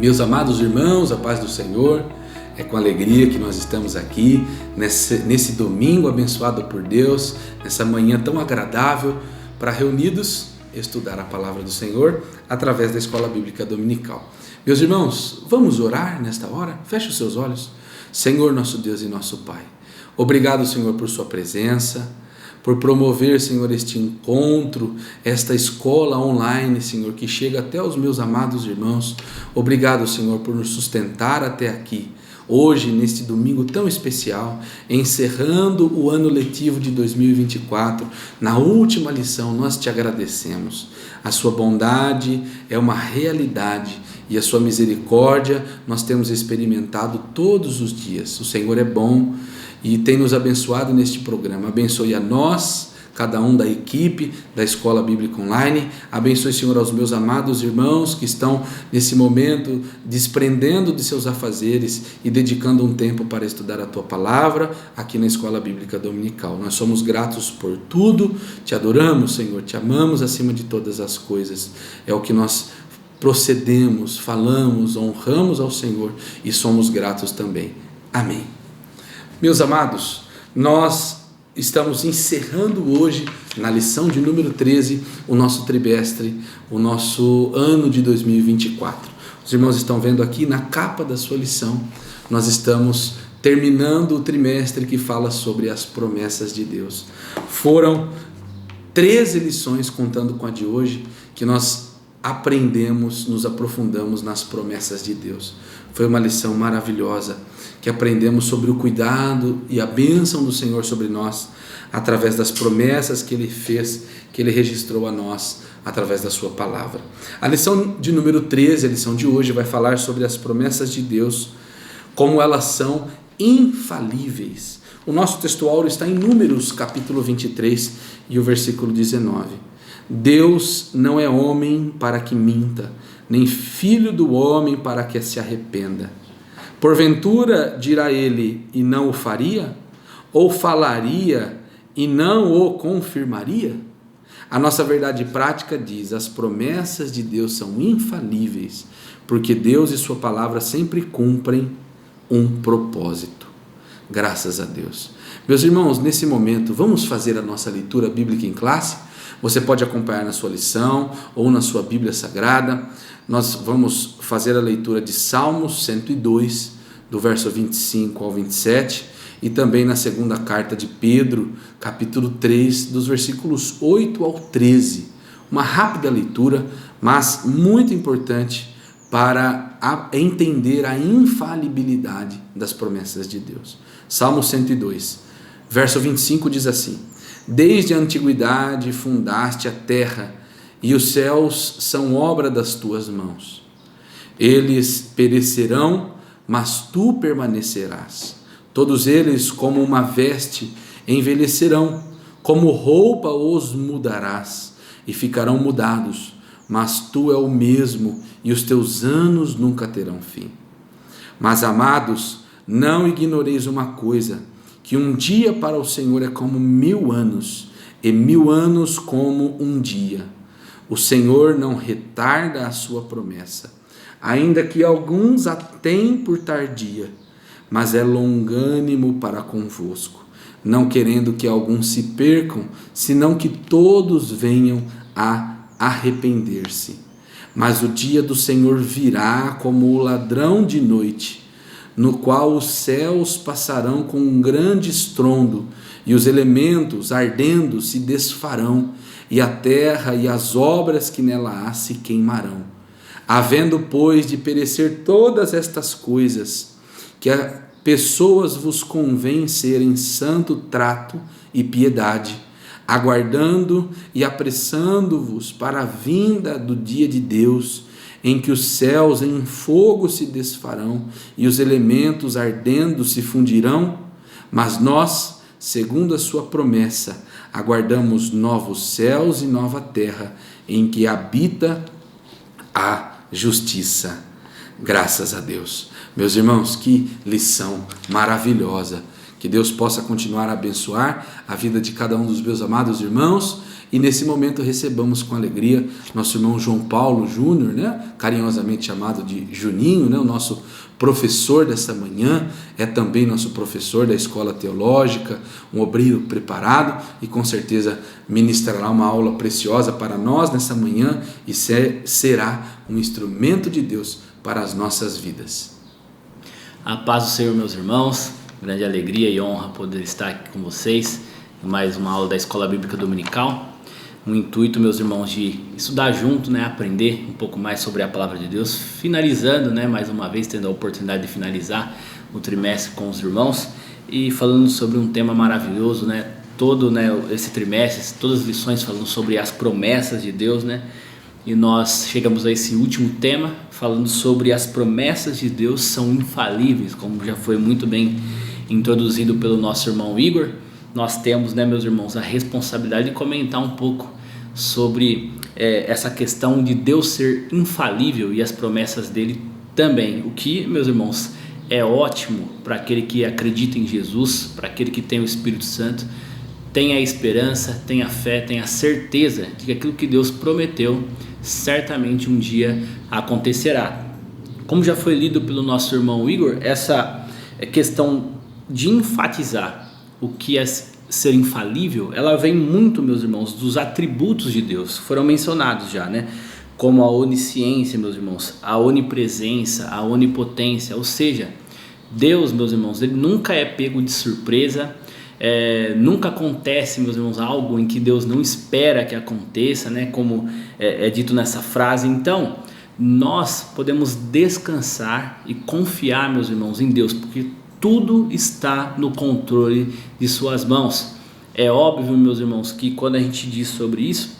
Meus amados irmãos, a paz do Senhor, é com alegria que nós estamos aqui nesse domingo abençoado por Deus, nessa manhã tão agradável, para reunidos estudar a palavra do Senhor através da Escola Bíblica Dominical. Meus irmãos, vamos orar nesta hora? Feche os seus olhos. Senhor, nosso Deus e nosso Pai, obrigado, Senhor, por sua presença, por promover, Senhor, este encontro, esta escola online, Senhor, que chega até os meus amados irmãos. Obrigado, Senhor, por nos sustentar até aqui. Hoje, neste domingo tão especial, encerrando o ano letivo de 2024, na última lição, nós te agradecemos. A sua bondade é uma realidade e a sua misericórdia nós temos experimentado todos os dias. O Senhor é bom e tem nos abençoado neste programa. Abençoe a nós, cada um da equipe da Escola Bíblica Online. Abençoe, Senhor, aos meus amados irmãos que estão nesse momento desprendendo de seus afazeres e dedicando um tempo para estudar a Tua Palavra aqui na Escola Bíblica Dominical. Nós somos gratos por tudo, te adoramos, Senhor, te amamos acima de todas as coisas. É o que nós procedemos, falamos, honramos ao Senhor e somos gratos também. Amém. Meus amados, nós estamos encerrando hoje, na lição de número 13, o nosso trimestre, o nosso ano de 2024. Os irmãos estão vendo aqui na capa da sua lição, nós estamos terminando o trimestre que fala sobre as promessas de Deus. Foram 13 lições, contando com a de hoje, que nós aprendemos, nos aprofundamos nas promessas de Deus. Foi uma lição maravilhosa, que aprendemos sobre o cuidado e a bênção do Senhor sobre nós, através das promessas que Ele fez, que Ele registrou a nós, através da sua palavra. A lição de número 13, a lição de hoje, vai falar sobre as promessas de Deus, como elas são infalíveis. O nosso textuário está em Números, capítulo 23, e o versículo 19. Deus não é homem para que minta, nem filho do homem para que se arrependa. Porventura dirá ele e não o faria? Ou falaria e não o confirmaria? A nossa verdade prática diz: as promessas de Deus são infalíveis, porque Deus e sua palavra sempre cumprem um propósito. Graças a Deus. Meus irmãos, nesse momento, vamos fazer a nossa leitura bíblica em classe? Você pode acompanhar na sua lição ou na sua Bíblia Sagrada. Nós vamos fazer a leitura de Salmos 102, do verso 25 ao 27, e também na segunda carta de Pedro, capítulo 3, dos versículos 8 ao 13. Uma rápida leitura, mas muito importante para entender a infalibilidade das promessas de Deus. Salmo 102, verso 25 diz assim: Desde a antiguidade fundaste a terra, e os céus são obra das tuas mãos. Eles perecerão, mas tu permanecerás. Todos eles, como uma veste, envelhecerão, como roupa os mudarás, e ficarão mudados, mas tu é o mesmo, e os teus anos nunca terão fim. Mas, amados, não ignoreis uma coisa, que um dia para o Senhor é como 1000 anos, e 1000 anos como um dia. O Senhor não retarda a sua promessa, ainda que alguns a têm por tardia, mas é longânimo para convosco, não querendo que alguns se percam, senão que todos venham a arrepender-se. Mas o dia do Senhor virá como o ladrão de noite, no qual os céus passarão com um grande estrondo, e os elementos ardendo se desfarão, e a terra e as obras que nela há se queimarão. Havendo, pois, de perecer todas estas coisas, que a pessoas vos convém ser em santo trato e piedade, aguardando e apressando-vos para a vinda do dia de Deus, em que os céus em fogo se desfarão e os elementos ardendo se fundirão, mas nós, segundo a sua promessa, aguardamos novos céus e nova terra, em que habita a justiça. Graças a Deus. Meus irmãos, que lição maravilhosa Que Deus possa continuar a abençoar a vida de cada um dos meus amados irmãos. E nesse momento recebamos com alegria nosso irmão João Paulo Júnior, né? Carinhosamente chamado de Juninho, né? O nosso professor desta manhã, é também nosso professor da escola teológica, um obreiro preparado e com certeza ministrará uma aula preciosa para nós nessa manhã e será um instrumento de Deus para as nossas vidas. A paz do Senhor, meus irmãos, grande alegria e honra poder estar aqui com vocês em mais uma aula da Escola Bíblica Dominical. O intuito, meus irmãos, de estudar junto, né, aprender um pouco mais sobre a Palavra de Deus, finalizando, né, mais uma vez, tendo a oportunidade de finalizar o trimestre com os irmãos e falando sobre um tema maravilhoso, né, todo, né, esse trimestre, todas as lições falando sobre as promessas de Deus, né, e nós chegamos a esse último tema falando sobre as promessas de Deus são infalíveis, como já foi muito bem introduzido pelo nosso irmão Igor. Nós temos, né, meus irmãos, a responsabilidade de comentar um pouco sobre essa questão de Deus ser infalível e as promessas dele também. O que, meus irmãos, é ótimo para aquele que acredita em Jesus, para aquele que tem o Espírito Santo, tem a esperança, tem a fé, tem a certeza de que aquilo que Deus prometeu certamente um dia acontecerá. Como já foi lido pelo nosso irmão Igor, essa questão de enfatizar o que é ser infalível, ela vem muito, meus irmãos, dos atributos de Deus, foram mencionados já, né? Como a onisciência, meus irmãos, a onipresença, a onipotência, ou seja, Deus, meus irmãos, ele nunca é pego de surpresa, nunca acontece, meus irmãos, algo em que Deus não espera que aconteça, né? Como é dito nessa frase. Então, nós podemos descansar e confiar, meus irmãos, em Deus, porque tudo está no controle de suas mãos. É óbvio, meus irmãos, que quando a gente diz sobre isso,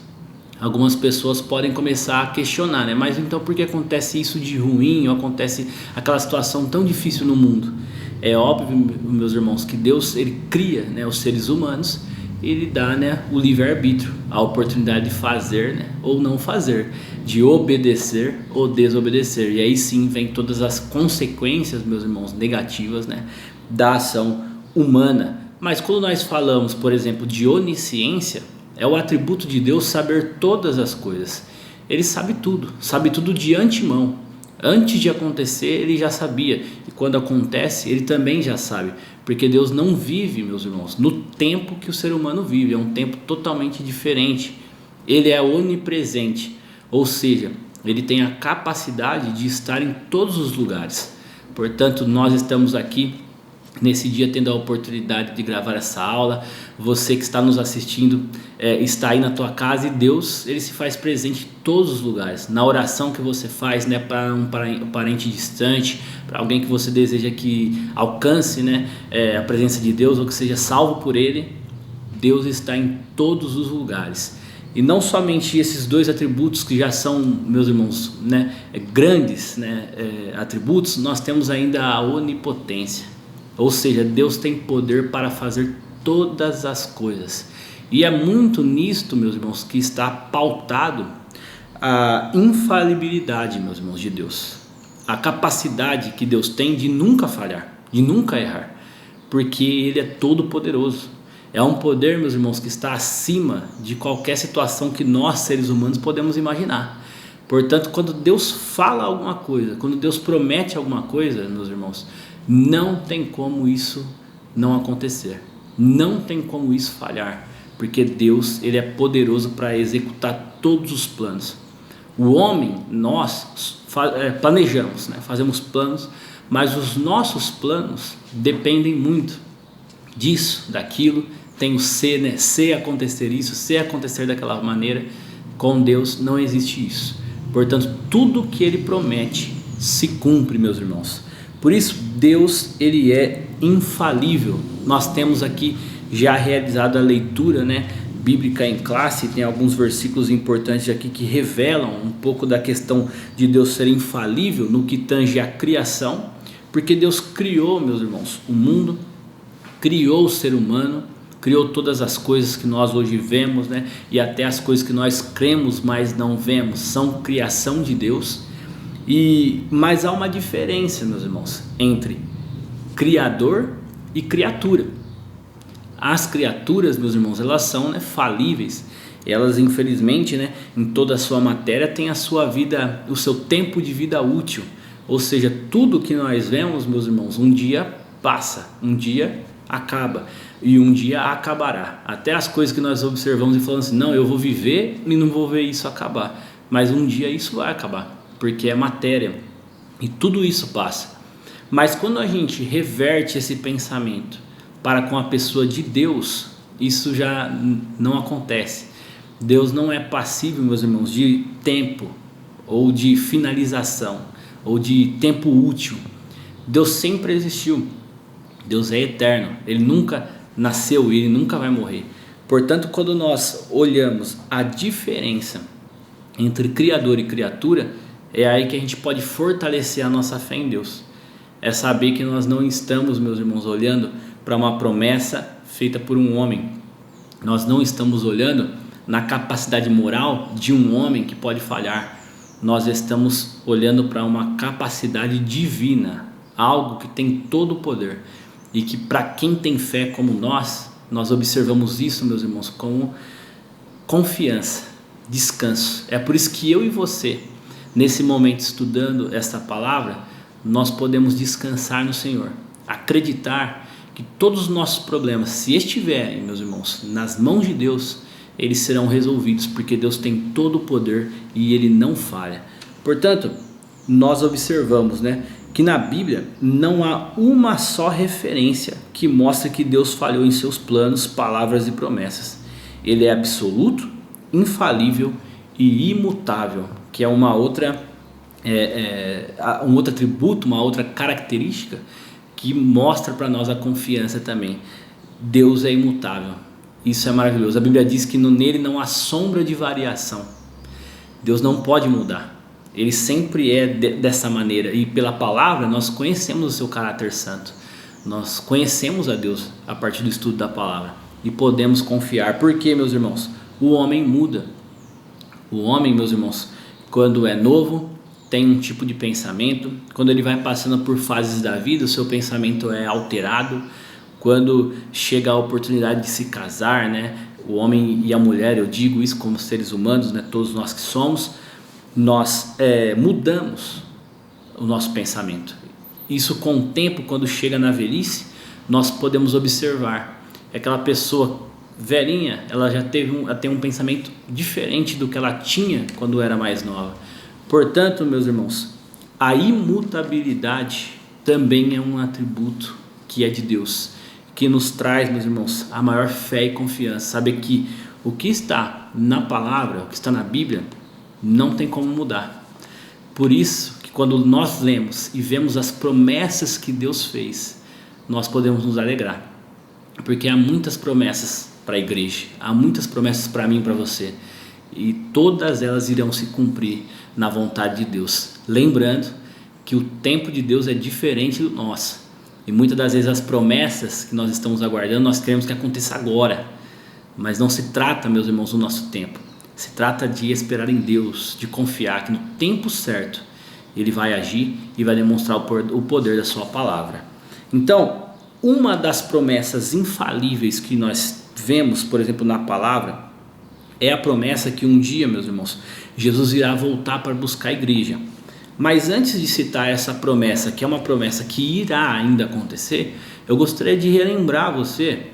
algumas pessoas podem começar a questionar, né? Mas então por que acontece isso de ruim, ou acontece aquela situação tão difícil no mundo? É óbvio, meus irmãos, que Deus, ele cria, né, os seres humanos, ele dá, né, o livre-arbítrio, a oportunidade de fazer, né, ou não fazer, de obedecer ou desobedecer. E aí sim vem todas as consequências, meus irmãos, negativas, né, da ação humana. Mas quando nós falamos, por exemplo, de onisciência, é o atributo de Deus saber todas as coisas. Ele sabe tudo de antemão. Antes de acontecer, ele já sabia. E quando acontece, ele também já sabe. Porque Deus não vive, meus irmãos, no tempo que o ser humano vive. É um tempo totalmente diferente. Ele é onipresente. Ou seja, ele tem a capacidade de estar em todos os lugares. Portanto, nós estamos aqui nesse dia tendo a oportunidade de gravar essa aula. Você que está nos assistindo está aí na tua casa, e Deus, ele se faz presente em todos os lugares. Na oração que você faz, né, para um parente distante, para alguém que você deseja que alcance, né, a presença de Deus, ou que seja salvo por ele, Deus está em todos os lugares. E não somente esses dois atributos que já são, meus irmãos, né, grandes, né, atributos, nós temos ainda a onipotência. Ou seja, Deus tem poder para fazer todas as coisas. E é muito nisto, meus irmãos, que está pautado a infalibilidade, meus irmãos, de Deus. A capacidade que Deus tem de nunca falhar, de nunca errar. Porque Ele é todo poderoso. É um poder, meus irmãos, que está acima de qualquer situação que nós, seres humanos, podemos imaginar. Portanto, quando Deus fala alguma coisa, quando Deus promete alguma coisa, meus irmãos, não tem como isso não acontecer. Não tem como isso falhar. Porque Deus, ele é poderoso para executar todos os planos. O homem, nós planejamos, né? Fazemos planos, mas os nossos planos dependem muito disso, daquilo. Tem o ser, né? Se acontecer isso, se acontecer daquela maneira. Com Deus não existe isso. Portanto, tudo que ele promete se cumpre, meus irmãos. Por isso, Deus, ele é infalível. Nós temos aqui já realizado a leitura, né, bíblica em classe. Tem alguns versículos importantes aqui que revelam um pouco da questão de Deus ser infalível no que tange à criação. Porque Deus criou, meus irmãos, o mundo, criou o ser humano, criou todas as coisas que nós hoje vemos, né, e até as coisas que nós cremos, mas não vemos, são criação de Deus. Mas há uma diferença, meus irmãos, entre Criador e criatura. As criaturas, meus irmãos, elas são, né, falíveis. Elas, infelizmente, né, em toda a sua matéria, têm a sua vida, o seu tempo de vida útil. Ou seja, tudo que nós vemos, meus irmãos, um dia passa, um dia acaba e um dia acabará. Até as coisas que nós observamos e falamos assim, não, eu vou viver e não vou ver isso acabar. Mas um dia isso vai acabar, porque é matéria e tudo isso passa. Mas quando a gente reverte esse pensamento para com a pessoa de Deus, isso já não acontece. Deus não é passível, meus irmãos, de tempo ou de finalização ou de tempo útil. Deus sempre existiu. Deus é eterno. Ele nunca nasceu e ele nunca vai morrer. Portanto, quando nós olhamos a diferença entre Criador e criatura, é aí que a gente pode fortalecer a nossa fé em Deus. É saber que nós não estamos, meus irmãos, olhando para uma promessa feita por um homem. Nós não estamos olhando na capacidade moral de um homem que pode falhar. Nós estamos olhando para uma capacidade divina, algo que tem todo o poder e que, para quem tem fé como nós observamos isso, meus irmãos, como confiança, descanso. É por isso que eu e você, nesse momento estudando esta palavra, nós podemos descansar no Senhor, acreditar que todos os nossos problemas, se estiverem, meus irmãos, nas mãos de Deus, eles serão resolvidos, porque Deus tem todo o poder e Ele não falha. Portanto, nós observamos, né, que na Bíblia não há uma só referência que mostre que Deus falhou em seus planos, palavras e promessas. Ele é absoluto, infalível e imutável, que é um outro atributo, uma outra característica que mostra para nós a confiança também. Deus é imutável. Isso é maravilhoso. A Bíblia diz que nele não há sombra de variação. Deus não pode mudar. Ele sempre é dessa maneira. E pela palavra nós conhecemos o seu caráter santo. Nós conhecemos a Deus a partir do estudo da palavra. E podemos confiar. Por quê, meus irmãos? O homem muda. O homem, meus irmãos, quando é novo, tem um tipo de pensamento. Quando ele vai passando por fases da vida, o seu pensamento é alterado. Quando chega a oportunidade de se casar, né, o homem e a mulher, eu digo isso como seres humanos, né, todos nós que somos, nós mudamos o nosso pensamento. Isso com o tempo, quando chega na velhice, nós podemos observar. Aquela pessoa velhinha, ela já tem um pensamento diferente do que ela tinha quando era mais nova. Portanto, meus irmãos, a imutabilidade também é um atributo que é de Deus, que nos traz, meus irmãos, a maior fé e confiança. Saber que o que está na palavra, o que está na Bíblia, não tem como mudar. Por isso que quando nós lemos e vemos as promessas que Deus fez, nós podemos nos alegrar. Porque há muitas promessas para a igreja, há muitas promessas para mim e para você. E todas elas irão se cumprir na vontade de Deus. Lembrando que o tempo de Deus é diferente do nosso. E muitas das vezes as promessas que nós estamos aguardando, nós queremos que aconteça agora. Mas não se trata, meus irmãos, do nosso tempo. Se trata de esperar em Deus, de confiar que no tempo certo Ele vai agir e vai demonstrar o poder da sua palavra. Então, uma das promessas infalíveis que nós vemos, por exemplo, na palavra, é a promessa que um dia, meus irmãos, Jesus irá voltar para buscar a igreja. Mas antes de citar essa promessa, que é uma promessa que irá ainda acontecer, eu gostaria de relembrar você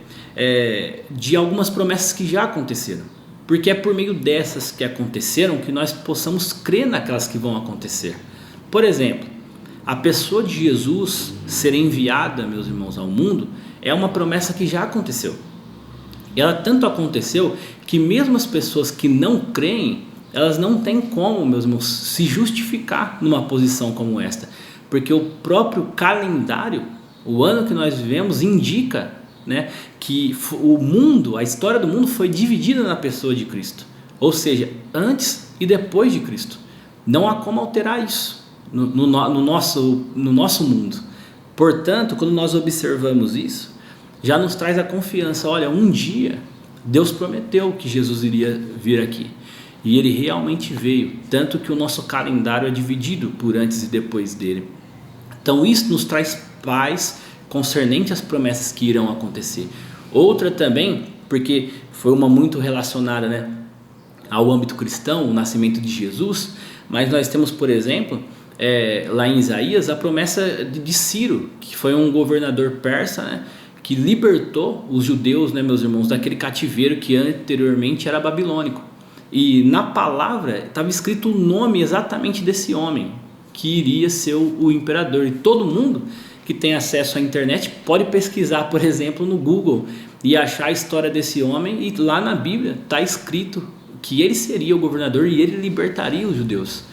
de algumas promessas que já aconteceram. Porque é por meio dessas que aconteceram que nós possamos crer naquelas que vão acontecer. Por exemplo, a pessoa de Jesus ser enviada, meus irmãos, ao mundo, é uma promessa que já aconteceu. Ela tanto aconteceu que mesmo as pessoas que não creem, elas não têm como, meus irmãos, se justificar numa posição como esta, porque o próprio calendário, o ano que nós vivemos, indica, né, que o mundo, a história do mundo foi dividida na pessoa de Cristo, ou seja, antes e depois de Cristo. Não há como alterar isso no nosso mundo. Portanto, quando nós observamos isso, já nos traz a confiança. Olha, um dia Deus prometeu que Jesus iria vir aqui. E Ele realmente veio. Tanto que o nosso calendário é dividido por antes e depois dele. Então isso nos traz paz, concernente às promessas que irão acontecer. Outra também, porque foi uma muito relacionada, né, ao âmbito cristão, o nascimento de Jesus, mas nós temos, por exemplo, lá em Isaías, a promessa de Ciro, que foi um governador persa, né, que libertou os judeus, né, meus irmãos, daquele cativeiro que anteriormente era babilônico. E na palavra estava escrito o nome exatamente desse homem, que iria ser o imperador. E todo mundo que tem acesso à internet pode pesquisar, por exemplo, no Google e achar a história desse homem, e lá na Bíblia está escrito que ele seria o governador e ele libertaria os judeus.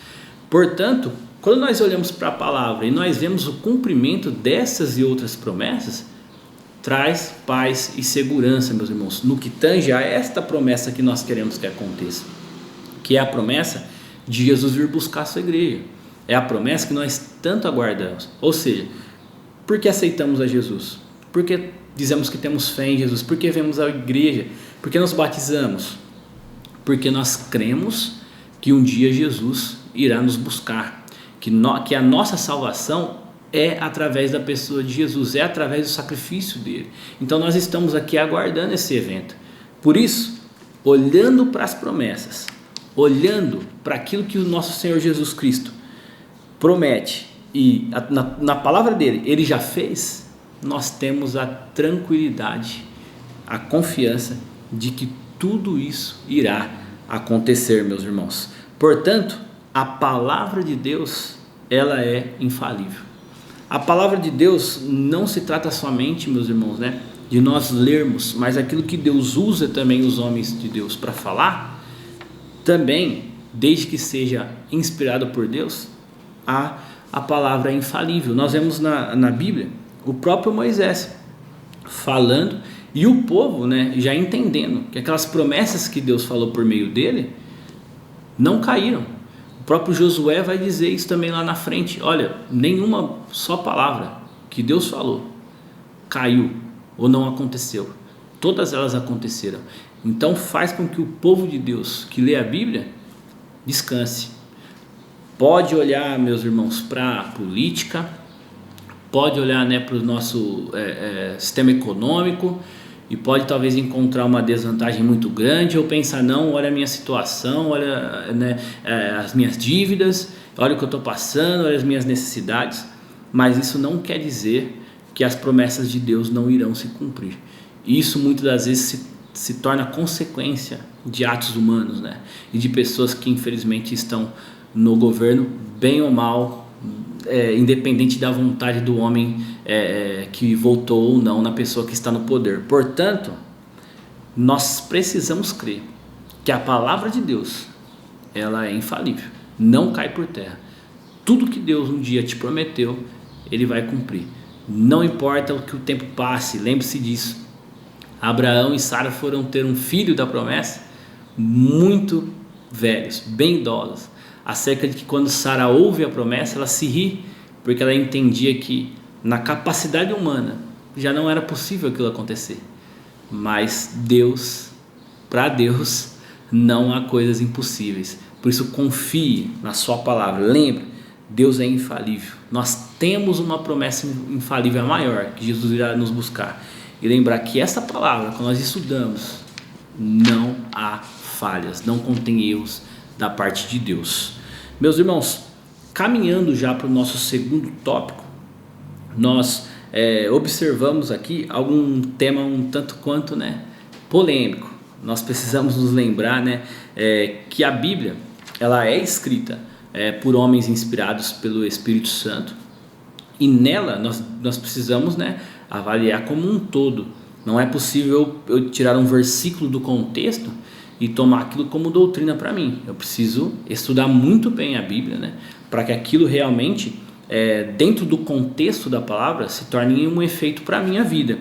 Portanto, quando nós olhamos para a palavra e nós vemos o cumprimento dessas e outras promessas, traz paz e segurança, meus irmãos, no que tange a esta promessa que nós queremos que aconteça, que é a promessa de Jesus vir buscar a sua igreja. É a promessa que nós tanto aguardamos. Ou seja, por que aceitamos a Jesus? Porque dizemos que temos fé em Jesus? Porque vemos a igreja? Porque nos batizamos? Porque nós cremos que um dia Jesus irá nos buscar, que a nossa salvação é através da pessoa de Jesus, é através do sacrifício dele. Então nós estamos aqui aguardando esse evento. Por isso, olhando para as promessas, olhando para aquilo que o nosso Senhor Jesus Cristo promete, e na palavra dele, ele já fez, nós temos a tranquilidade, a confiança de que tudo isso irá acontecer, meus irmãos. Portanto, a palavra de Deus, ela é infalível. A palavra de Deus não se trata somente, meus irmãos, né, de nós lermos, mas aquilo que Deus usa também os homens de Deus para falar, também, desde que seja inspirado por Deus, a palavra é infalível. Nós vemos na Bíblia o próprio Moisés falando e o povo, né, já entendendo que aquelas promessas que Deus falou por meio dele não caíram. O próprio Josué vai dizer isso também lá na frente. Olha, nenhuma só palavra que Deus falou caiu ou não aconteceu. Todas elas aconteceram. Então faz com que o povo de Deus que lê a Bíblia descanse. Pode olhar, meus irmãos, para a política, pode olhar, né, para o nosso sistema econômico e pode talvez encontrar uma desvantagem muito grande, ou pensar, não, olha a minha situação, olha, né, as minhas dívidas, olha o que eu estou passando, olha as minhas necessidades, mas isso não quer dizer que as promessas de Deus não irão se cumprir. Isso muitas das vezes se torna consequência de atos humanos, né, e de pessoas que infelizmente estão no governo, bem ou mal, independente da vontade do homem que votou ou não na pessoa que está no poder. Portanto, nós precisamos crer que a palavra de Deus, ela é infalível, não cai por terra. Tudo que Deus um dia te prometeu, ele vai cumprir. Não importa o que o tempo passe, lembre-se disso. Abraão e Sara foram ter um filho da promessa muito velhos, bem idosos, acerca de que quando Sara ouve a promessa, ela se ri, porque ela entendia que na capacidade humana já não era possível aquilo acontecer. Mas Deus, para Deus, não há coisas impossíveis. Por isso confie na sua palavra. Lembre, Deus é infalível. Nós temos uma promessa infalível maior, que Jesus irá nos buscar. E lembrar que essa palavra, quando nós estudamos, não há falhas, não contém erros da parte de Deus. Meus irmãos, caminhando já para o nosso segundo tópico, nós observamos aqui algum tema um tanto quanto, né, polêmico. Nós precisamos nos lembrar, né, que a Bíblia, ela é escrita por homens inspirados pelo Espírito Santo, e nela nós precisamos, né, avaliar como um todo. Não é possível eu tirar um versículo do contexto e tomar aquilo como doutrina para mim. Eu preciso estudar muito bem a Bíblia, né, para que aquilo realmente, dentro do contexto da palavra, se torne um efeito para a minha vida.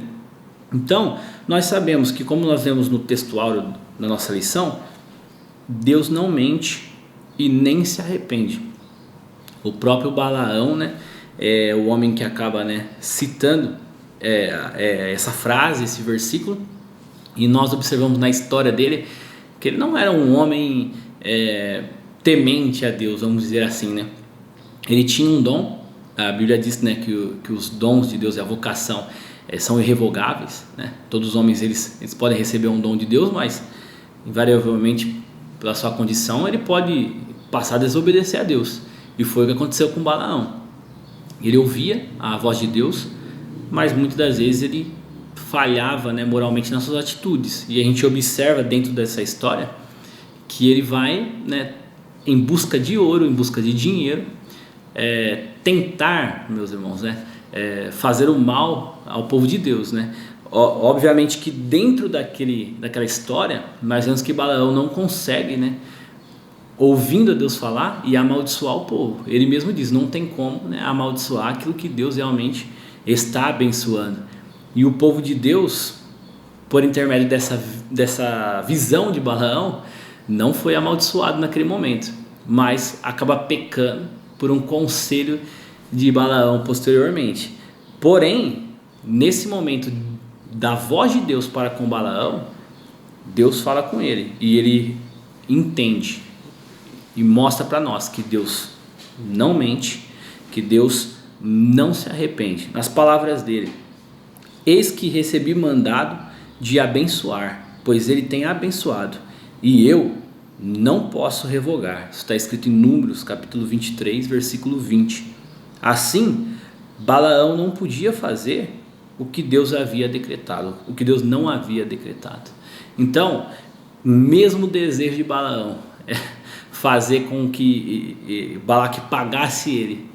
Então, nós sabemos que, como nós vemos no textuário da nossa lição, Deus não mente e nem se arrepende. O próprio Balaão, né, é o homem que acaba, né, citando essa frase, esse versículo, e nós observamos na história dele que ele não era um homem temente a Deus, vamos dizer assim, né? Ele tinha um dom, A Bíblia diz, né, que os dons de Deus e a vocação são irrevogáveis, né? Todos os homens eles podem receber um dom de Deus, mas invariavelmente pela sua condição ele pode passar a desobedecer a Deus. E foi o que aconteceu com Balaão. Ele ouvia a voz de Deus, mas muitas das vezes ele falhava, né, moralmente nas suas atitudes. E a gente observa dentro dessa história que ele vai, né, em busca de ouro, em busca de dinheiro, tentar, meus irmãos, né, fazer o mal ao povo de Deus, né? Obviamente que dentro daquela história, nós vemos que Balaão não consegue, né, ouvindo a Deus falar e amaldiçoar o povo. Ele mesmo diz, não tem como, né, amaldiçoar aquilo que Deus realmente está abençoando. E o povo de Deus, por intermédio dessa visão de Balaão, não foi amaldiçoado naquele momento, mas acaba pecando por um conselho de Balaão posteriormente. Porém, nesse momento da voz de Deus para com Balaão, Deus fala com ele e ele entende e mostra para nós que Deus não mente, que Deus não se arrepende. Nas palavras dele, eis que recebi mandado de abençoar, pois ele tem abençoado, e eu não posso revogar. Isso está escrito em Números, capítulo 23, versículo 20. Assim, Balaão não podia fazer o que Deus havia decretado, o que Deus não havia decretado. Então, mesmo o desejo de Balaão fazer com que Balaque pagasse ele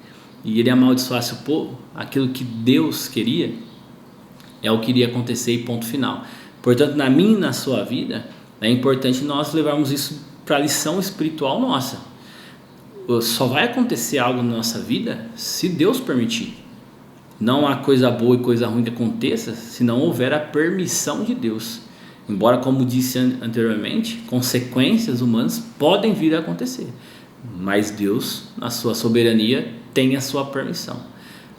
e ele amaldiçoasse o povo, aquilo que Deus queria é o que iria acontecer e ponto final. Portanto, na minha e na sua vida, é importante nós levarmos isso para a lição espiritual nossa. Só vai acontecer algo na nossa vida se Deus permitir. Não há coisa boa e coisa ruim que aconteça se não houver a permissão de Deus. Embora, como disse anteriormente, consequências humanas podem vir a acontecer, mas Deus, na sua soberania, tem a sua permissão.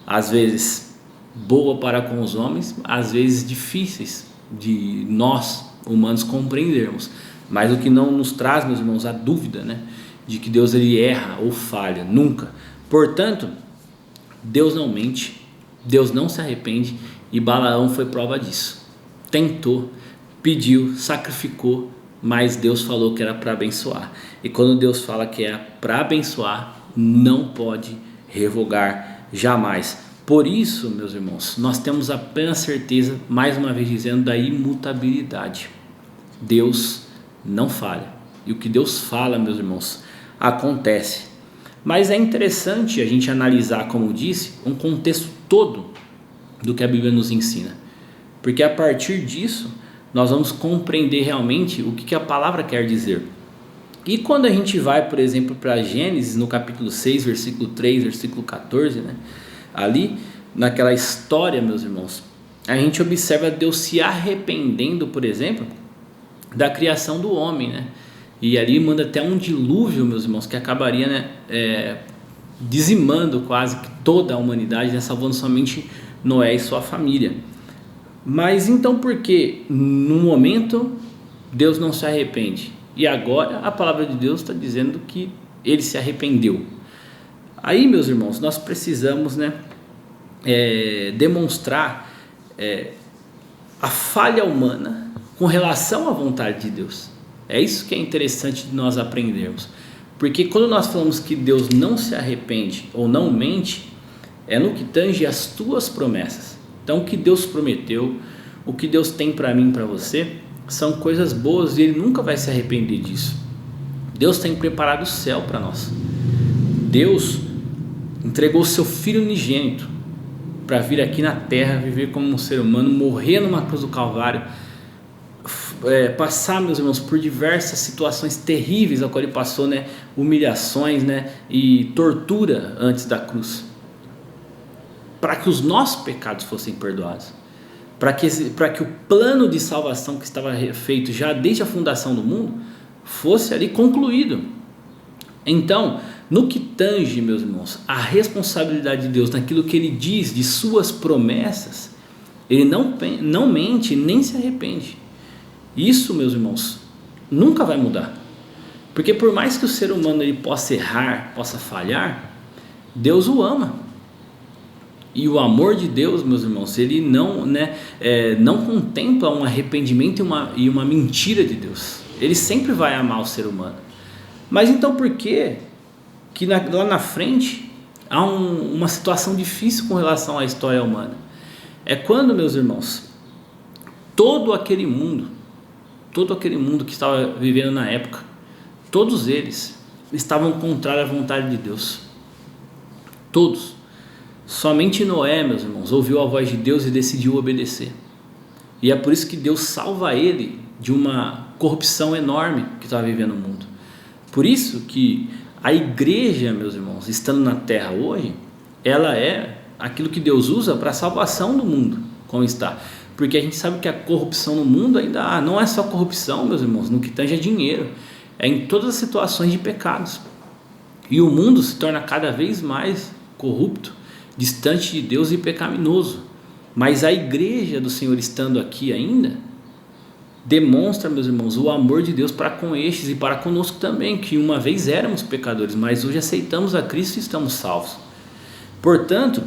Às vezes boa para com os homens, às vezes difíceis de nós humanos compreendermos, mas o que não nos traz, meus irmãos, a dúvida, né, de que Deus ele erra ou falha, nunca. Portanto, Deus não mente, Deus não se arrepende, e Balaão foi prova disso. Tentou, pediu, sacrificou, mas Deus falou que era para abençoar. E quando Deus fala que é para abençoar, não pode revogar jamais. Por isso, meus irmãos, nós temos a plena certeza, mais uma vez dizendo, da imutabilidade. Deus não falha. E o que Deus fala, meus irmãos, acontece. Mas é interessante a gente analisar, como disse, um contexto todo do que a Bíblia nos ensina. Porque a partir disso, nós vamos compreender realmente o que a palavra quer dizer. E quando a gente vai, por exemplo, para Gênesis, no capítulo 6, versículo 3, versículo 14, né? Ali, naquela história, meus irmãos, a gente observa Deus se arrependendo, por exemplo, da criação do homem, né? E ali manda até um dilúvio, meus irmãos, que acabaria, né, dizimando quase que toda a humanidade, né, salvando somente Noé e sua família. Mas então por que no momento Deus não se arrepende? E agora a palavra de Deus está dizendo que ele se arrependeu. Aí, meus irmãos, nós precisamos, né, demonstrar a falha humana com relação à vontade de Deus. É isso que é interessante de nós aprendermos. Porque quando nós falamos que Deus não se arrepende ou não mente, é no que tange as tuas promessas. Então, o que Deus prometeu, o que Deus tem para mim e para você, são coisas boas e Ele nunca vai se arrepender disso. Deus tem preparado o céu para nós. Deus entregou o seu Filho unigênito para vir aqui na terra, viver como um ser humano, morrer numa cruz do Calvário, passar, meus irmãos, por diversas situações terríveis a qual Ele passou, né? Humilhações, né? E tortura antes da cruz, para que os nossos pecados fossem perdoados, para que o plano de salvação que estava feito já desde a fundação do mundo fosse ali concluído. Então, no que tange, meus irmãos, a responsabilidade de Deus naquilo que Ele diz de suas promessas, Ele não mente nem se arrepende. Isso, meus irmãos, nunca vai mudar, porque por mais que o ser humano ele possa errar, possa falhar, Deus o ama. E o amor de Deus, meus irmãos, ele não, não contempla um arrependimento e uma mentira de Deus. Ele sempre vai amar o ser humano. Mas então por que lá na frente há uma situação difícil com relação à história humana? É quando, meus irmãos, todo aquele mundo que estava vivendo na época, todos eles estavam contrários à vontade de Deus. Todos. Somente Noé, meus irmãos, ouviu a voz de Deus e decidiu obedecer. E é por isso que Deus salva ele de uma corrupção enorme que estava vivendo no mundo. Por isso que a igreja, meus irmãos, estando na terra hoje, ela é aquilo que Deus usa para a salvação do mundo, como está. Porque a gente sabe que a corrupção no mundo ainda há. Não é só corrupção, meus irmãos, no que tange a dinheiro. É em todas as situações de pecados. E o mundo se torna cada vez mais corrupto, distante de Deus e pecaminoso. Mas a igreja do Senhor estando aqui ainda, demonstra, meus irmãos, o amor de Deus para com estes e para conosco também, que uma vez éramos pecadores, mas hoje aceitamos a Cristo e estamos salvos. Portanto,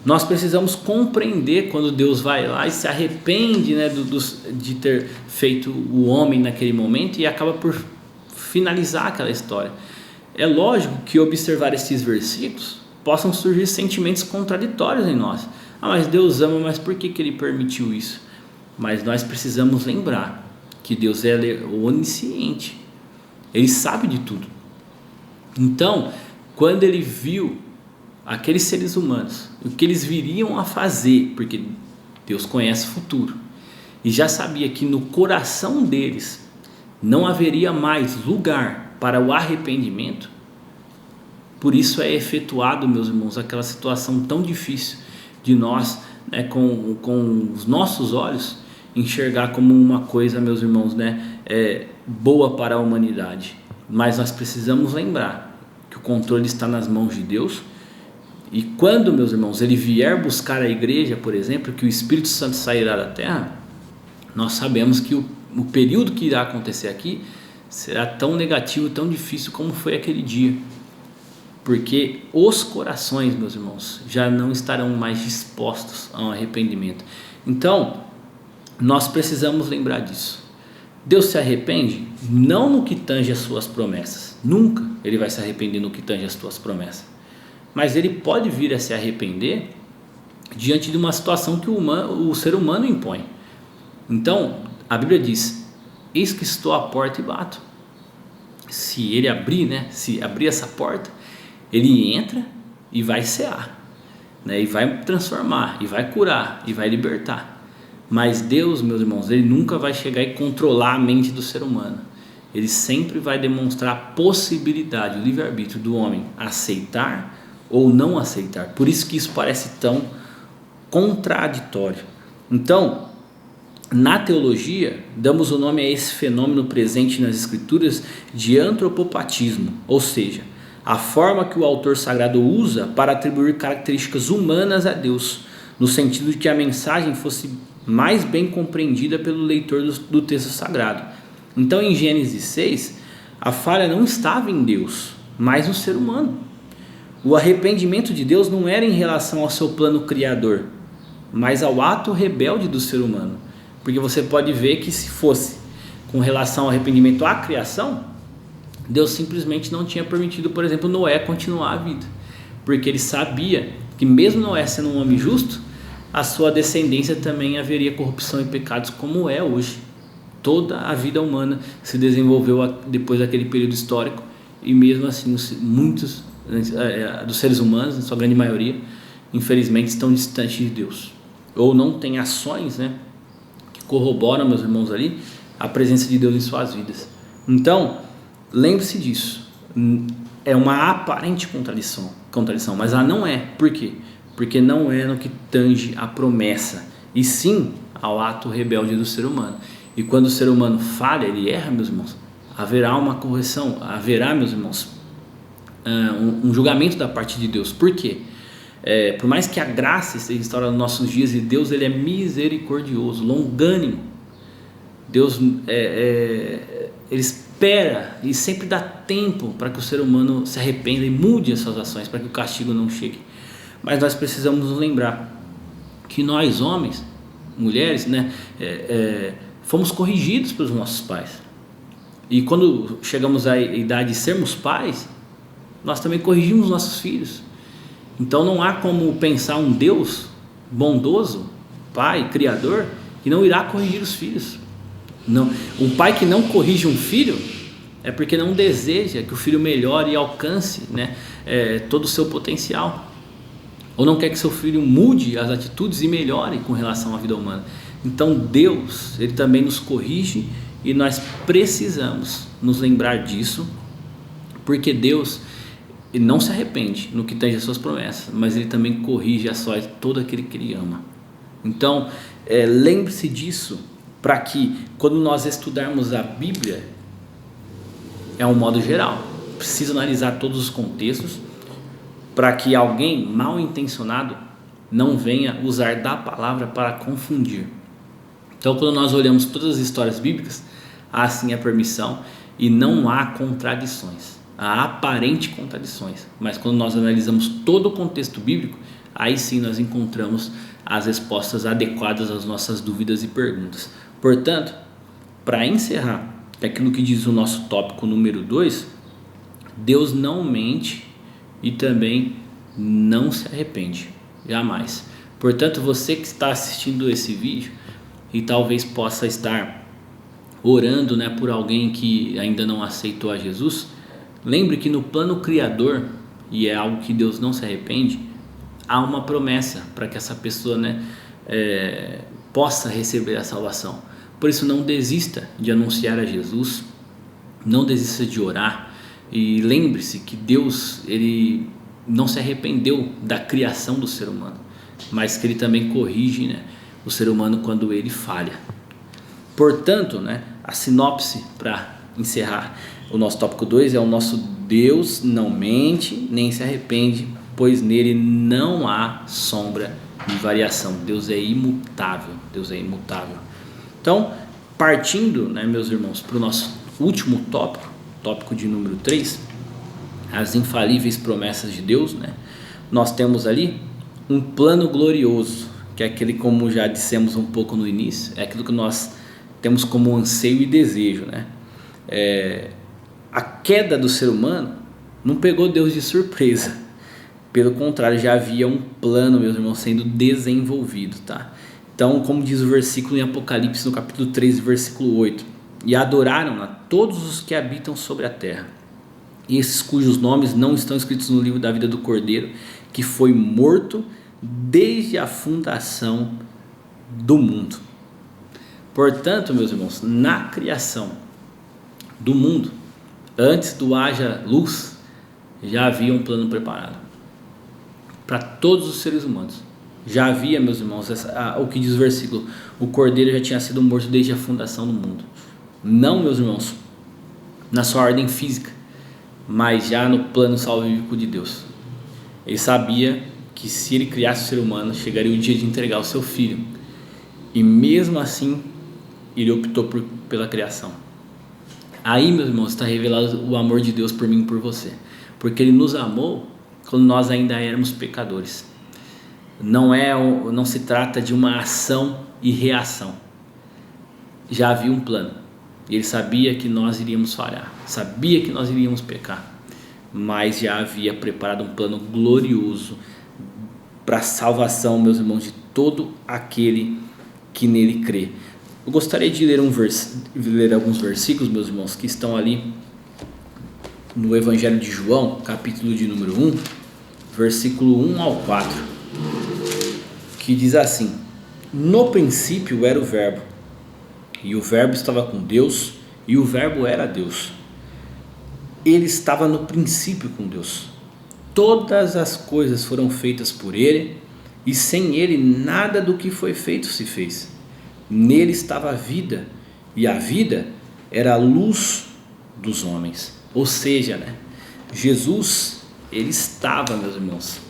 nós precisamos compreender quando Deus vai lá e se arrepende, de ter feito o homem naquele momento e acaba por finalizar aquela história. É lógico que observar esses versículos possam surgir sentimentos contraditórios em nós. Mas Deus ama, mas por que Ele permitiu isso? Mas nós precisamos lembrar que Deus é onisciente. Ele sabe de tudo. Então, quando Ele viu aqueles seres humanos, o que eles viriam a fazer, porque Deus conhece o futuro, e já sabia que no coração deles não haveria mais lugar para o arrependimento, por isso é efetuado, meus irmãos, aquela situação tão difícil de nós, com os nossos olhos, enxergar como uma coisa, meus irmãos, boa para a humanidade. Mas nós precisamos lembrar que o controle está nas mãos de Deus. E quando, meus irmãos, Ele vier buscar a igreja, por exemplo, que o Espírito Santo sairá da terra, nós sabemos que o período que irá acontecer aqui será tão negativo, tão difícil como foi aquele dia. Porque os corações, meus irmãos, já não estarão mais dispostos ao arrependimento. Então, nós precisamos lembrar disso. Deus se arrepende não no que tange as suas promessas. Nunca Ele vai se arrepender no que tange as suas promessas. Mas Ele pode vir a se arrepender diante de uma situação que o ser humano impõe. Então, a Bíblia diz: eis que estou à porta e bato. Se Ele abrir, se abrir essa porta, Ele entra e vai cear, e vai transformar, e vai curar, e vai libertar. Mas Deus, meus irmãos, Ele nunca vai chegar e controlar a mente do ser humano. Ele sempre vai demonstrar a possibilidade, o livre-arbítrio do homem aceitar ou não aceitar. Por isso que isso parece tão contraditório. Então, na teologia, damos o nome a esse fenômeno presente nas escrituras de antropopatismo, ou seja, a forma que o autor sagrado usa para atribuir características humanas a Deus, no sentido de que a mensagem fosse mais bem compreendida pelo leitor do texto sagrado. Então, em Gênesis 6, a falha não estava em Deus, mas no ser humano. O arrependimento de Deus não era em relação ao seu plano criador, mas ao ato rebelde do ser humano. Porque você pode ver que se fosse com relação ao arrependimento à criação, Deus simplesmente não tinha permitido, por exemplo, Noé continuar a vida. Porque Ele sabia que mesmo Noé sendo um homem justo, a sua descendência também haveria corrupção e pecados como é hoje. Toda a vida humana se desenvolveu depois daquele período histórico, e mesmo assim muitos dos seres humanos, na sua grande maioria, infelizmente estão distantes de Deus, ou não têm ações que corroboram, meus irmãos, ali a presença de Deus em suas vidas. Então, lembre-se disso. É uma aparente contradição, mas ela não é. Por quê? Porque não é no que tange a promessa, e sim ao ato rebelde do ser humano. E quando o ser humano falha, ele erra, meus irmãos, haverá uma correção, haverá, meus irmãos, um julgamento da parte de Deus. Por quê? Por mais que a graça esteja instaurada nos nossos dias, e Deus Ele é misericordioso, longânimo, Deus Ele espera e sempre dá tempo para que o ser humano se arrependa e mude as suas ações, para que o castigo não chegue. Mas nós precisamos nos lembrar que nós homens, mulheres, né, fomos corrigidos pelos nossos pais. E quando chegamos à idade de sermos pais, nós também corrigimos nossos filhos. Então não há como pensar um Deus bondoso, Pai, Criador, que não irá corrigir os filhos. Não. Um pai que não corrige um filho é porque não deseja que o filho melhore e alcance, né, todo o seu potencial. Ou não quer que seu filho mude as atitudes e melhore com relação à vida humana. Então Deus, Ele também nos corrige e nós precisamos nos lembrar disso, porque Deus, Ele não se arrepende no que tange as suas promessas, mas Ele também corrige a sós todo aquele que Ele ama. Então lembre-se disso, para que quando nós estudarmos a Bíblia, é um modo geral, precisa analisar todos os contextos, para que alguém mal intencionado não venha usar da palavra para confundir. Então quando nós olhamos todas as histórias bíblicas, há sim a permissão e não há contradições, há aparentes contradições, mas quando nós analisamos todo o contexto bíblico, aí sim nós encontramos as respostas adequadas às nossas dúvidas e perguntas. Portanto, para encerrar aquilo que diz o nosso tópico número 2, Deus não mente e também não se arrepende, jamais. Portanto, você que está assistindo esse vídeo e talvez possa estar orando, né, por alguém que ainda não aceitou a Jesus, lembre que no plano criador, e é algo que Deus não se arrepende, há uma promessa para que essa pessoa, né, possa receber a salvação. Por isso não desista de anunciar a Jesus, não desista de orar, e lembre-se que Deus, Ele não se arrependeu da criação do ser humano, mas que Ele também corrige, né, o ser humano quando ele falha. Portanto, né, a sinopse para encerrar o nosso tópico 2 é: o nosso Deus não mente nem se arrepende, pois nele não há sombra de variação. Deus é imutável, Deus é imutável. Então, partindo, né, meus irmãos, para o nosso último tópico de número 3, as infalíveis promessas de Deus, né? Nós temos ali um plano glorioso, que é aquele, como já dissemos um pouco no início, é aquilo que nós temos como anseio e desejo, né? A queda do ser humano não pegou Deus de surpresa, pelo contrário, já havia um plano, meus irmãos, sendo desenvolvido, tá? Então, como diz o versículo em Apocalipse, no capítulo 3, versículo 8: e adoraram a todos os que habitam sobre a terra, e esses cujos nomes não estão escritos no livro da vida do Cordeiro, que foi morto desde a fundação do mundo. Portanto, meus irmãos, na criação do mundo, antes do haja luz, já havia um plano preparado para todos os seres humanos. Já havia, meus irmãos, o que diz o versículo: o Cordeiro já tinha sido morto desde a fundação do mundo. Não, meus irmãos, na sua ordem física, mas já no plano salvífico de Deus. Ele sabia que se ele criasse o ser humano, chegaria o dia de entregar o seu filho, e mesmo assim ele optou pela criação. Aí, meus irmãos, está revelado o amor de Deus por mim e por você, porque Ele nos amou quando nós ainda éramos pecadores. Não se trata de uma ação e reação. Já havia um plano. Ele sabia que nós iríamos falhar, sabia que nós iríamos pecar, mas já havia preparado um plano glorioso para a salvação, meus irmãos, de todo aquele que nele crê. Eu gostaria de ler alguns versículos, meus irmãos, que estão ali no Evangelho de João, capítulo de número 1, versículo 1 ao 4, que diz assim: no princípio era o Verbo, e o Verbo estava com Deus, e o Verbo era Deus. Ele estava no princípio com Deus. Todas as coisas foram feitas por Ele, e sem Ele nada do que foi feito se fez. Nele estava a vida, e a vida era a luz dos homens. Ou seja, né, Jesus, Ele estava, meus irmãos,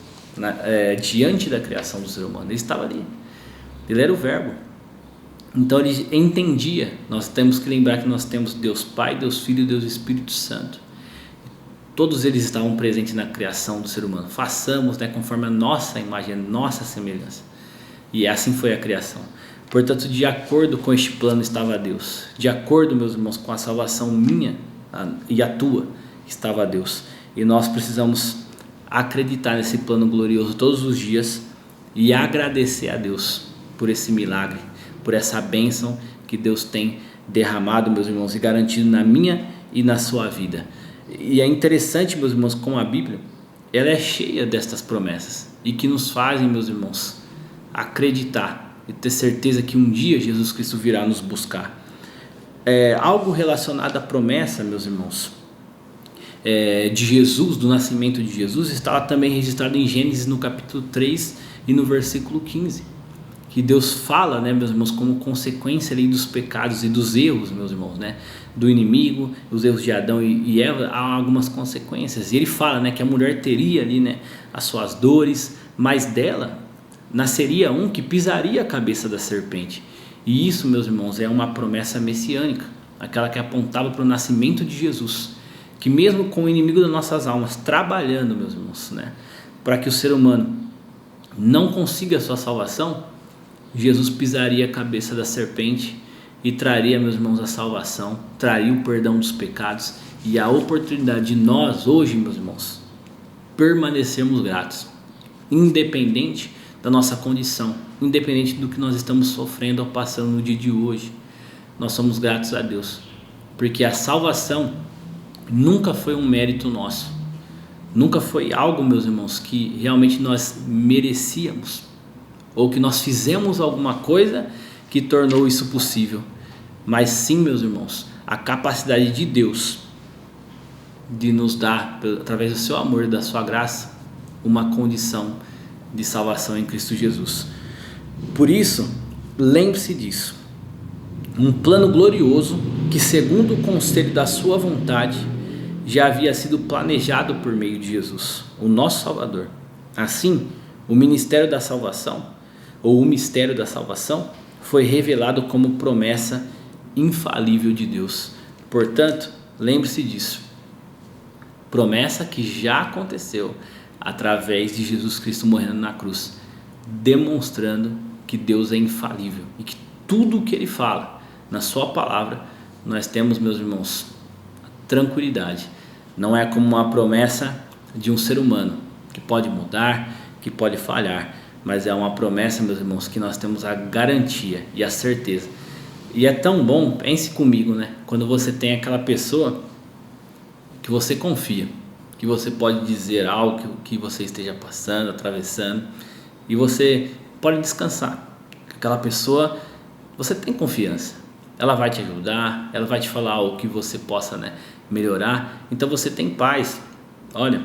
diante da criação do ser humano. Ele estava ali. Ele era o Verbo. Então ele entendia. Nós temos que lembrar que nós temos Deus Pai, Deus Filho e Deus Espírito Santo. Todos eles estavam presentes na criação do ser humano. Façamos, né, conforme a nossa imagem, a nossa semelhança. E assim foi a criação. Portanto, de acordo com este plano estava Deus. De acordo, meus irmãos, com a salvação minha e a tua, estava Deus. E nós precisamos acreditar nesse plano glorioso todos os dias e agradecer a Deus por esse milagre, por essa bênção que Deus tem derramado, meus irmãos, e garantido na minha e na sua vida. E é interessante, meus irmãos, como a Bíblia, ela é cheia destas promessas e que nos fazem, meus irmãos, acreditar e ter certeza que um dia Jesus Cristo virá nos buscar. Algo relacionado à promessa, meus irmãos, de Jesus, do nascimento de Jesus, estava também registrado em Gênesis no capítulo 3 e no versículo 15, que Deus fala, né, meus irmãos, como consequência ali dos pecados e dos erros, meus irmãos, né, do inimigo, os erros de Adão e Eva, há algumas consequências. E ele fala, né, que a mulher teria ali, né, as suas dores, mas dela nasceria um que pisaria a cabeça da serpente. E isso, meus irmãos, é uma promessa messiânica, aquela que apontava para o nascimento de Jesus, que mesmo com o inimigo das nossas almas trabalhando, meus irmãos, né, para que o ser humano não consiga a sua salvação, Jesus pisaria a cabeça da serpente e traria, meus irmãos, a salvação, traria o perdão dos pecados e a oportunidade de nós hoje, meus irmãos, permanecermos gratos, independente da nossa condição, independente do que nós estamos sofrendo ou passando no dia de hoje. Nós somos gratos a Deus, porque a salvação nunca foi um mérito nosso, nunca foi algo, meus irmãos, que realmente nós merecíamos, ou que nós fizemos alguma coisa que tornou isso possível, mas sim, meus irmãos, a capacidade de Deus de nos dar, através do seu amor e da sua graça, uma condição de salvação em Cristo Jesus. Por isso, lembre-se disso, um plano glorioso que, segundo o conselho da sua vontade, já havia sido planejado por meio de Jesus, o nosso Salvador. Assim, o ministério da salvação, ou o mistério da salvação, foi revelado como promessa infalível de Deus. Portanto, lembre-se disso, promessa que já aconteceu através de Jesus Cristo morrendo na cruz, demonstrando que Deus é infalível e que tudo o que Ele fala na sua palavra, nós temos, meus irmãos, tranquilidade. Não é como uma promessa de um ser humano que pode mudar, que pode falhar, mas é uma promessa, meus irmãos, que nós temos a garantia e a certeza. E é tão bom, pense comigo, né? Quando você tem aquela pessoa que você confia, que você pode dizer algo que você esteja passando, atravessando, e você pode descansar. Aquela pessoa, você tem confiança, ela vai te ajudar, ela vai te falar algo que você possa, né, melhorar. Então você tem paz. Olha,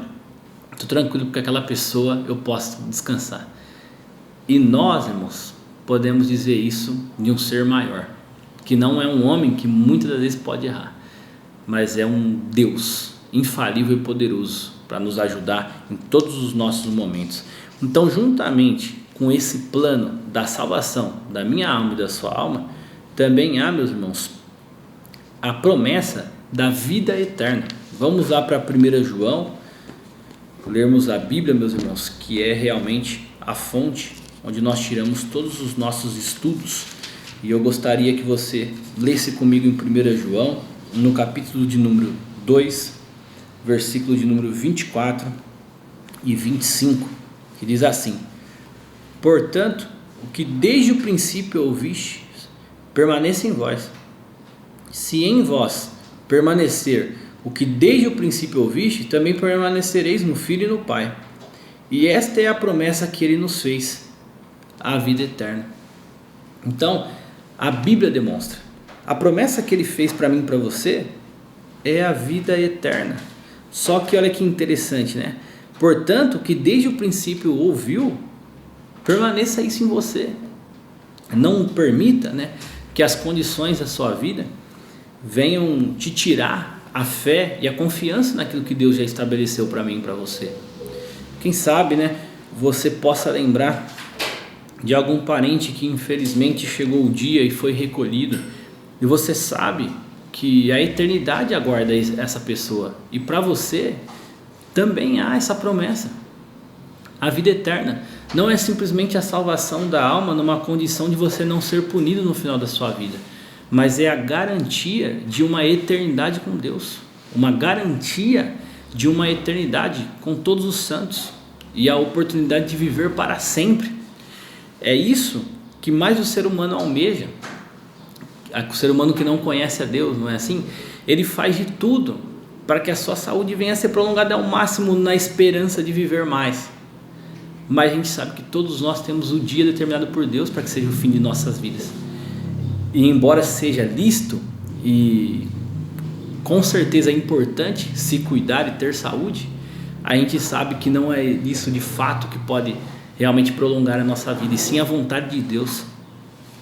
estou tranquilo porque aquela pessoa eu posso descansar. E nós, irmãos, podemos dizer isso de um ser maior, que não é um homem que muitas das vezes pode errar, mas é um Deus infalível e poderoso para nos ajudar em todos os nossos momentos. Então, juntamente com esse plano da salvação da minha alma e da sua alma, também há, meus irmãos, a promessa da vida eterna. Vamos lá para 1 João, lermos a Bíblia, meus irmãos, que é realmente a fonte onde nós tiramos todos os nossos estudos. E eu gostaria que você lesse comigo em 1 João, no capítulo de número 2, versículo de número 24 e 25, que diz assim: portanto, o que desde o princípio ouvistes, permaneça em vós. Se em vós permanecer o que desde o princípio ouviste, também permanecereis no Filho e no Pai. E esta é a promessa que Ele nos fez, a vida eterna. Então, a Bíblia demonstra, a promessa que Ele fez para mim e para você é a vida eterna. Só que olha que interessante, né? Portanto, que desde o princípio ouviu, permaneça isso em você. Não permita, né, que as condições da sua vida venham te tirar a fé e a confiança naquilo que Deus já estabeleceu para mim e para você. Quem sabe, né, você possa lembrar de algum parente que infelizmente chegou o dia e foi recolhido, e você sabe que a eternidade aguarda essa pessoa. E para você também há essa promessa. A vida eterna não é simplesmente a salvação da alma numa condição de você não ser punido no final da sua vida, mas é a garantia de uma eternidade com Deus, uma garantia de uma eternidade com todos os santos e a oportunidade de viver para sempre. É isso que mais o ser humano almeja. O ser humano que não conhece a Deus, não é assim? Ele faz de tudo para que a sua saúde venha a ser prolongada ao máximo na esperança de viver mais. Mas a gente sabe que todos nós temos o dia determinado por Deus para que seja o fim de nossas vidas. E embora seja lícito e com certeza é importante se cuidar e ter saúde, a gente sabe que não é isso de fato que pode realmente prolongar a nossa vida, e sim a vontade de Deus.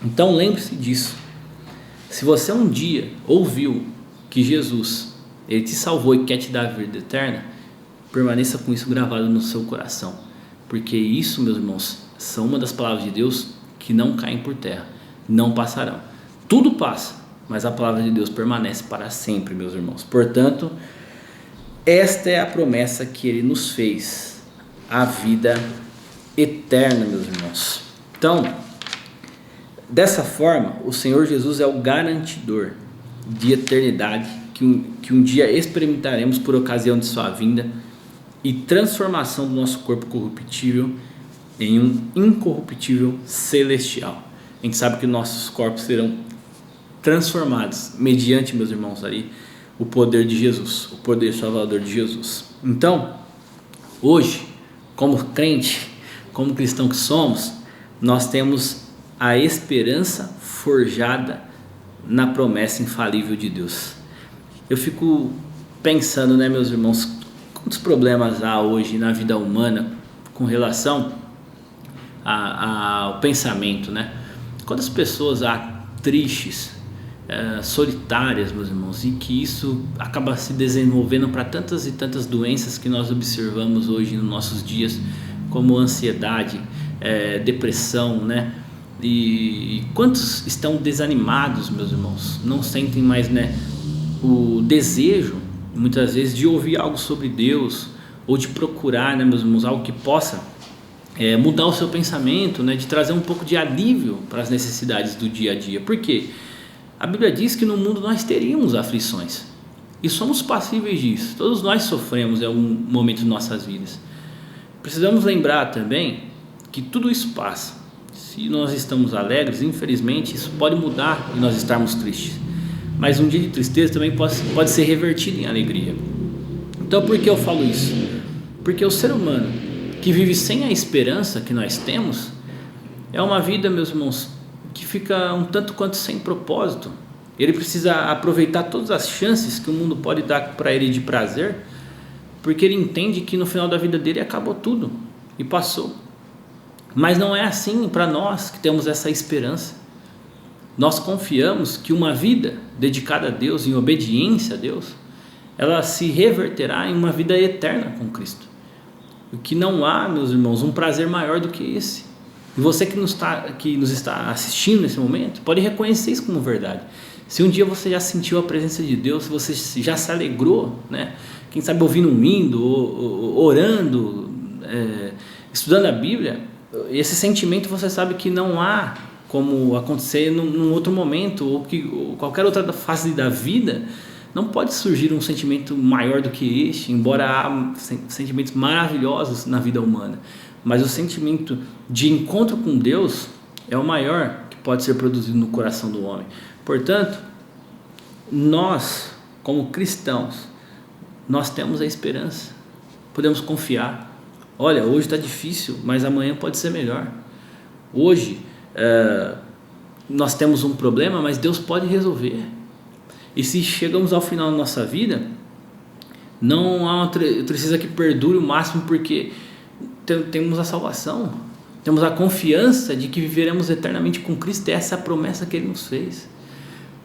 Então lembre-se disso. Se você um dia ouviu que Jesus, Ele te salvou e quer te dar a vida eterna, permaneça com isso gravado no seu coração. Porque isso, meus irmãos, são uma das palavras de Deus que não caem por terra, não passarão. Tudo passa, mas a palavra de Deus permanece para sempre, meus irmãos. Portanto, esta é a promessa que Ele nos fez, a vida eterna, meus irmãos. Então, dessa forma, o Senhor Jesus é o garantidor de eternidade que um dia experimentaremos por ocasião de sua vinda e transformação do nosso corpo corruptível em um incorruptível celestial. A gente sabe que nossos corpos serão transformados mediante, meus irmãos, ali, o poder de Jesus, o poder salvador de Jesus. Então, hoje, como crente, como cristão que somos, nós temos a esperança forjada na promessa infalível de Deus. Eu fico pensando, meus irmãos, quantos problemas há hoje na vida humana com relação ao pensamento, Quantas pessoas há tristes, solitárias, meus irmãos, e que isso acaba se desenvolvendo para tantas e tantas doenças que nós observamos hoje nos nossos dias, como ansiedade, depressão, E quantos estão desanimados, meus irmãos, não sentem mais, o desejo muitas vezes de ouvir algo sobre Deus, ou de procurar, meus irmãos, algo que possa mudar o seu pensamento, de trazer um pouco de alívio para as necessidades do dia a dia. Por quê? A Bíblia diz que no mundo nós teríamos aflições, e somos passíveis disso. Todos nós sofremos em algum momento de nossas vidas. Precisamos lembrar também que tudo isso passa. Se nós estamos alegres, infelizmente isso pode mudar e nós estarmos tristes. Mas um dia de tristeza também pode ser revertido em alegria. Então por que eu falo isso? Porque o ser humano que vive sem a esperança que nós temos é uma vida, meus irmãos, que fica um tanto quanto sem propósito. Ele precisa aproveitar todas as chances que o mundo pode dar para ele de prazer, porque ele entende que no final da vida dele acabou tudo e passou. Mas não é assim para nós que temos essa esperança. Nós confiamos que uma vida dedicada a Deus, em obediência a Deus, ela se reverterá em uma vida eterna com Cristo. O que não há, meus irmãos, um prazer maior do que esse. E você que nos está assistindo nesse momento, pode reconhecer isso como verdade. Se um dia você já sentiu a presença de Deus, se você já se alegrou, quem sabe ouvindo um hino, orando, estudando a Bíblia, esse sentimento você sabe que não há como acontecer num outro momento, ou qualquer outra fase da vida, não pode surgir um sentimento maior do que este, embora há sentimentos maravilhosos na vida humana. Mas o sentimento de encontro com Deus é o maior que pode ser produzido no coração do homem. Portanto, nós, como cristãos, nós temos a esperança, podemos confiar. Olha, hoje está difícil, mas amanhã pode ser melhor. Hoje nós temos um problema, mas Deus pode resolver. E se chegamos ao final da nossa vida, não precisa que perdure o máximo, porque temos a salvação, temos a confiança de que viveremos eternamente com Cristo. Essa é a promessa que Ele nos fez.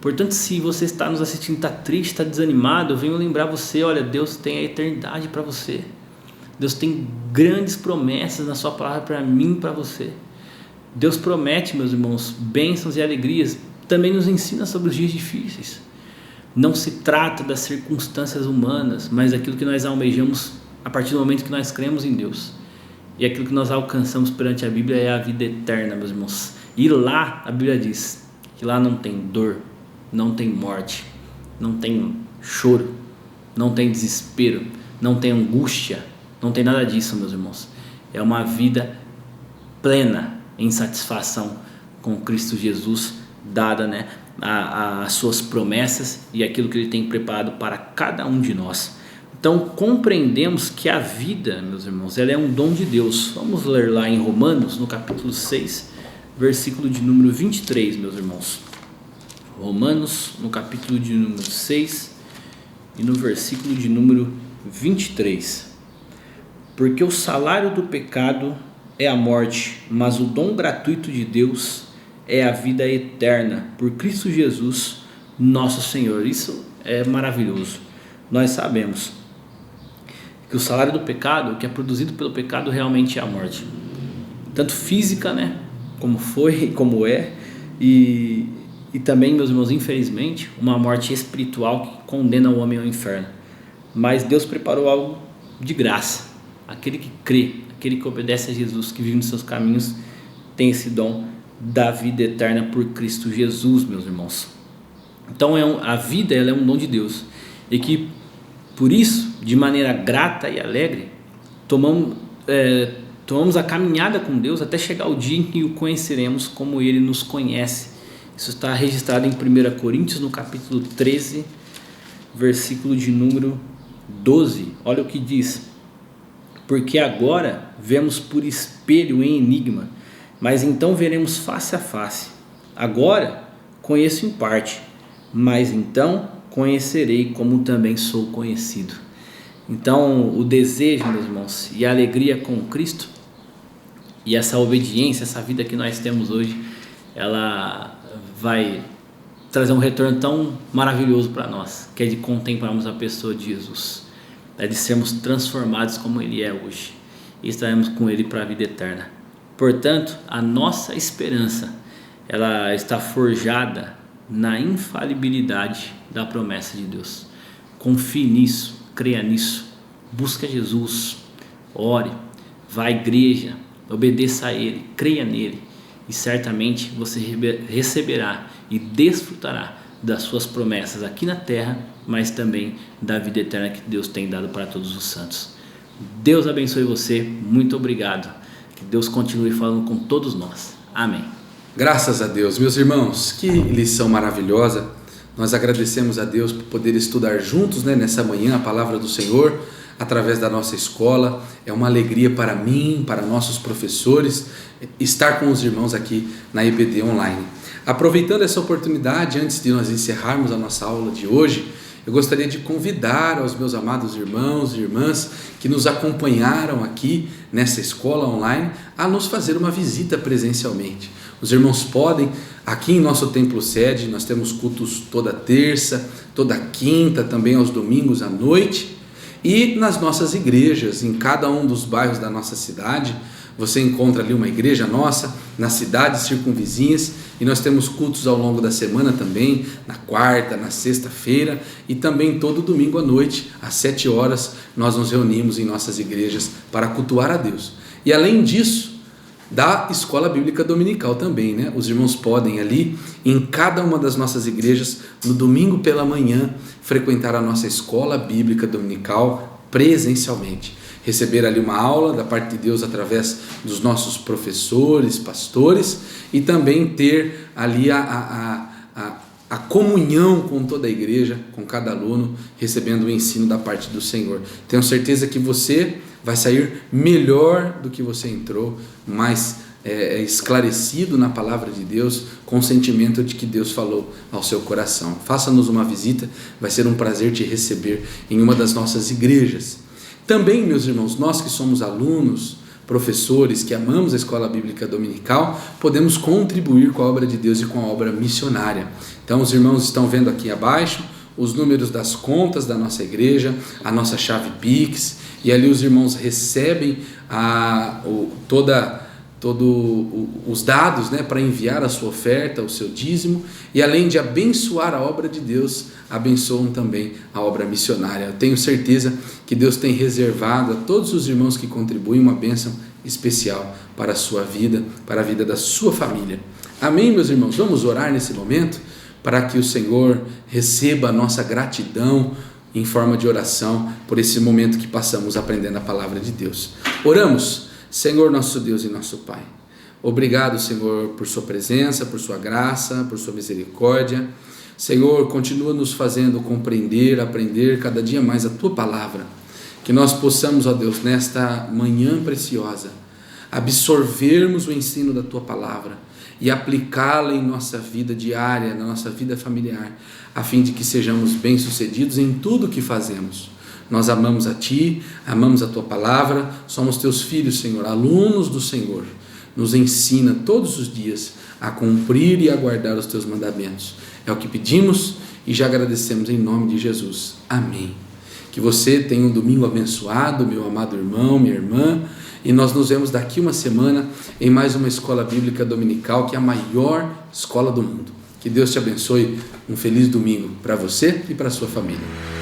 Portanto, se você está nos assistindo, está triste, está desanimado, eu venho lembrar você, olha, Deus tem a eternidade para você. Deus tem grandes promessas na sua palavra para mim e para você. Deus promete, meus irmãos, bênçãos e alegrias. Também nos ensina sobre os dias difíceis. não se trata das circunstâncias humanas, mas daquilo que nós almejamos a partir do momento que nós cremos em Deus. E aquilo que nós alcançamos perante a Bíblia é a vida eterna, meus irmãos. E lá a Bíblia diz que lá não tem dor, não tem morte, não tem choro, não tem desespero, não tem angústia, não tem nada disso, meus irmãos. É uma vida plena em satisfação com Cristo Jesus, dada, né, as suas promessas e aquilo que Ele tem preparado para cada um de nós. Então compreendemos que a vida, meus irmãos, ela é um dom de Deus. Vamos ler lá em Romanos, no capítulo 6, versículo de número 23, meus irmãos. Romanos, no capítulo de número 6 e no versículo de número 23. Porque o salário do pecado é a morte, mas o dom gratuito de Deus é a vida eterna por Cristo Jesus, nosso Senhor. Isso é maravilhoso. Nós sabemos que o salário do pecado, o que é produzido pelo pecado, realmente é a morte, tanto física, né, como foi e como é, e também, meus irmãos, infelizmente, uma morte espiritual que condena o homem ao inferno. Mas Deus preparou algo de graça. Aquele que crê, aquele que obedece a Jesus, que vive nos seus caminhos, tem esse dom da vida eterna por Cristo Jesus, meus irmãos. Então a vida, ela é um dom de Deus, e que por isso, de maneira grata e alegre, tomamos a caminhada com Deus até chegar o dia em que o conheceremos como Ele nos conhece. Isso está registrado em 1 Coríntios, no capítulo 13, versículo de número 12. Olha o que diz: porque agora vemos por espelho em enigma, mas então veremos face a face. Agora conheço em parte, mas então conhecerei como também sou conhecido. Então o desejo, meus irmãos, e a alegria com Cristo, e essa obediência, essa vida que nós temos hoje, ela vai trazer um retorno tão maravilhoso para nós, que é de contemplarmos a pessoa de Jesus, é de sermos transformados como Ele é hoje, e estaremos com Ele para a vida eterna. Portanto, a nossa esperança, ela está forjada na infalibilidade da promessa de Deus. Confie nisso, creia nisso, busque Jesus, ore, vá à igreja, obedeça a Ele, creia nele, e certamente você receberá e desfrutará das suas promessas aqui na terra, mas também da vida eterna que Deus tem dado para todos os santos. Deus abençoe você, muito obrigado, que Deus continue falando com todos nós. Amém. Graças a Deus, meus irmãos, que lição maravilhosa. Nós agradecemos a Deus por poder estudar juntos, né, nessa manhã a palavra do Senhor, através da nossa escola. É uma alegria para mim, para nossos professores, estar com os irmãos aqui na EBD Online. Aproveitando essa oportunidade, antes de nós encerrarmos a nossa aula de hoje, eu gostaria de convidar aos meus amados irmãos e irmãs que nos acompanharam aqui nessa escola online a nos fazer uma visita presencialmente. Os irmãos podem, aqui em nosso templo sede, nós temos cultos toda terça, toda quinta, também aos domingos à noite, e nas nossas igrejas, em cada um dos bairros da nossa cidade, você encontra ali uma igreja nossa, nas cidades circunvizinhas, e nós temos cultos ao longo da semana também, na quarta, na sexta-feira, e também todo domingo à noite, às 7 horas, nós nos reunimos em nossas igrejas para cultuar a Deus. E além disso, da escola bíblica dominical também, né? Os irmãos podem ali, em cada uma das nossas igrejas, no domingo pela manhã, frequentar a nossa escola bíblica dominical presencialmente, receber ali uma aula da parte de Deus através dos nossos professores, pastores, e também ter ali a comunhão com toda a igreja, com cada aluno, recebendo o ensino da parte do Senhor. Tenho certeza que você vai sair melhor do que você entrou, mais esclarecido na palavra de Deus, com o sentimento de que Deus falou ao seu coração. Faça-nos uma visita, vai ser um prazer te receber em uma das nossas igrejas. Também, meus irmãos, nós que somos alunos, professores, que amamos a escola bíblica dominical, podemos contribuir com a obra de Deus e com a obra missionária. Então os irmãos estão vendo aqui abaixo os números das contas da nossa igreja, a nossa chave Pix, e ali os irmãos recebem os dados, né, para enviar a sua oferta, o seu dízimo, e além de abençoar a obra de Deus, abençoam também a obra missionária. Eu tenho certeza que Deus tem reservado a todos os irmãos que contribuem uma bênção especial para a sua vida, para a vida da sua família. Amém, meus irmãos? Vamos orar nesse momento para que o Senhor receba a nossa gratidão em forma de oração por esse momento que passamos aprendendo a palavra de Deus. Oramos. Senhor, nosso Deus e nosso Pai, obrigado, Senhor, por sua presença, por sua graça, por sua misericórdia. Senhor, continua nos fazendo compreender, aprender cada dia mais a tua palavra, que nós possamos, ó Deus, nesta manhã preciosa, absorvermos o ensino da tua palavra e aplicá-la em nossa vida diária, na nossa vida familiar, a fim de que sejamos bem-sucedidos em tudo que fazemos. Nós amamos a Ti, amamos a Tua Palavra, somos Teus filhos, Senhor, alunos do Senhor. Nos ensina todos os dias a cumprir e a guardar os Teus mandamentos. É o que pedimos e já agradecemos em nome de Jesus. Amém. Que você tenha um domingo abençoado, meu amado irmão, minha irmã, e nós nos vemos daqui uma semana em mais uma escola bíblica dominical, que é a maior escola do mundo. Que Deus te abençoe. Um feliz domingo para você e para a sua família.